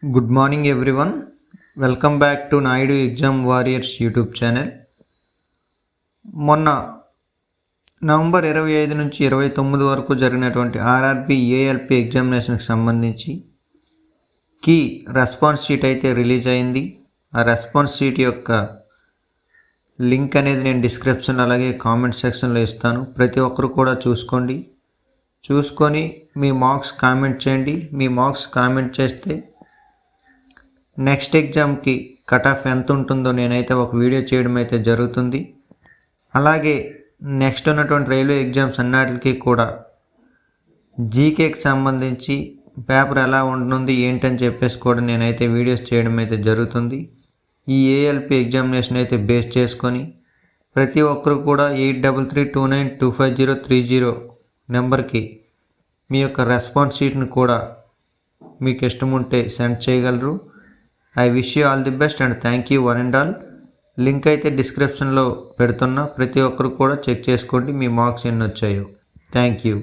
Good morning everyone. Welcome back to Naidu Exam Warriors YouTube channel. మొన్న November 25 నుంచి 29 వరకు జరిగినటువంటి ఆర్ఆర్బి ఏఎల్పి ఎగ్జామినేషన్కి సంబంధించి కీ రెస్పాన్స్ షీట్ అయితే రిలీజ్ అయింది. ఆ రెస్పాన్స్ షీట్ యొక్క లింక్ అనేది నేను డిస్క్రిప్షన్ అలాగే కామెంట్ సెక్షన్లో ఇస్తాను. ప్రతి ఒక్కరు కూడా చూసుకొని మీ మార్క్స్ కామెంట్ చేయండి. మీ మార్క్స్ కామెంట్ చేస్తే నెక్స్ట్ ఎగ్జామ్కి కట్ ఆఫ్ ఎంత ఉంటుందో నేనైతే ఒక వీడియో చేయడం అయితే జరుగుతుంది. అలాగే నెక్స్ట్ ఉన్నటువంటి రైల్వే ఎగ్జామ్స్ అన్నిటికీ కూడా జీకేకి సంబంధించి పేపర్ ఎలా ఉంటుంది ఏంటని చెప్పేసి కూడా నేనైతే వీడియోస్ చేయడం అయితే జరుగుతుంది. ఈ ఏఎల్పి ఎగ్జామినేషన్ అయితే బేస్ చేసుకొని ప్రతి ఒక్కరు కూడా 8332925030 నెంబర్కి మీ యొక్క రెస్పాన్స్ షీట్ని కూడా మీకు ఇష్టం ఉంటే సెండ్ చేయగలరు. I wish you all the best and thank you one and all. Link అయితే డిస్క్రిప్షన్లో పెడుతున్నా. ప్రతి ఒక్కరు కూడా చెక్ చేసుకోండి మీ మార్క్స్ ఎన్ని వచ్చాయో. Thank you.